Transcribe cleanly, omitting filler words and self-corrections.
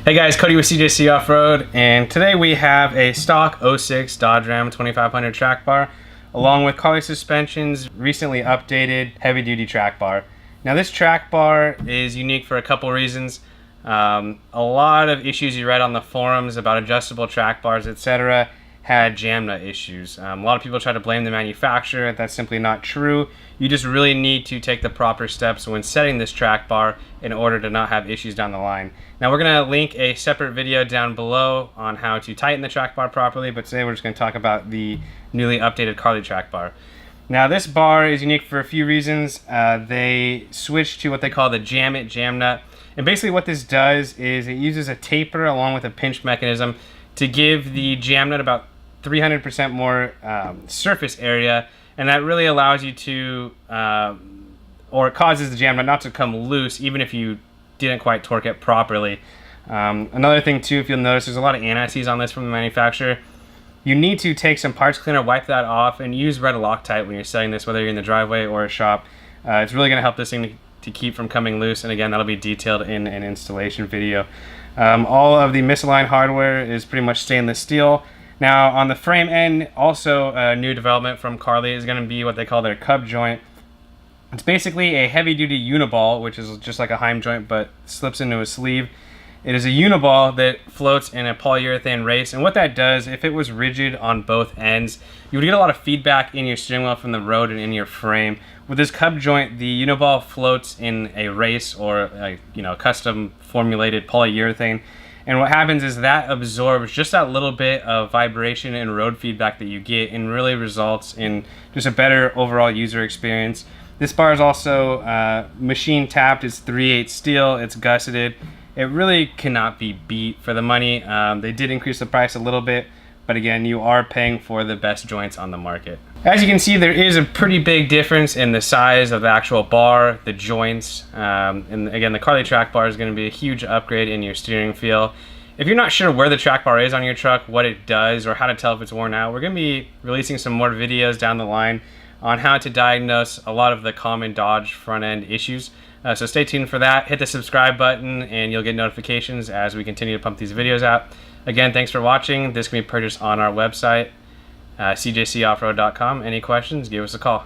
Hey guys, Cody with CJC Off-Road, and today we have a stock '06 Dodge Ram 2500 track bar along with Carli Suspension's recently updated heavy-duty track bar. Now this track bar is unique for a couple reasons. A lot of issues you read on the forums about adjustable track bars, etc. had jam nut issues. A lot of people try to blame the manufacturer. That's simply not true. You just really need to take the proper steps when setting this track bar in order to not have issues down the line. Now we're going to link a separate video down below on how to tighten the track bar properly, but today we're just going to talk about the newly updated Carli track bar. Now this bar is unique for a few reasons. They switched to what they call the jam nut, and basically what this does is it uses a taper along with a pinch mechanism to give the jam nut about 300% more surface area, and that really allows you to, or it causes the jam nut not to come loose even if you didn't quite torque it properly. Another thing too, if you'll notice, there's a lot of anti-seize on this from the manufacturer. You need to take some parts cleaner, wipe that off, and use red Loctite when you're setting this, whether you're in the driveway or a shop. It's really going to help this thing to keep from coming loose, and again, that'll be detailed in an installation video. All of the misaligned hardware is pretty much stainless steel. Now on the frame end, also a new development from Carli is going to be what they call their cub joint. It's basically a heavy-duty uniball, which is just like a Heim joint but slips into a sleeve. It is a uniball that floats in a polyurethane race, and what that does, if it was rigid on both ends, you would get a lot of feedback in your steering wheel from the road and in your frame. With this cub joint, the uniball floats in a race or a custom formulated polyurethane, and what happens is that absorbs just that little bit of vibration and road feedback that you get, and really results in just a better overall user experience. This bar is also machine tapped. It's 3/8 steel. It's gusseted. It really cannot be beat for the money. They did increase the price a little bit, but again, you are paying for the best joints on the market. As you can see, there is a pretty big difference in the size of the actual bar, the joints, and again, the Carli track bar is going to be a huge upgrade in your steering feel. If you're not sure where the track bar is on your truck, what it does, or how to tell if it's worn out, we're going to be releasing some more videos down the line on how to diagnose a lot of the common Dodge front end issues. So stay tuned for that. Hit the subscribe button and you'll get notifications as we continue to pump these videos out. Again, thanks for watching. This can be purchased on our website, cjcoffroad.com. Any questions, give us a call.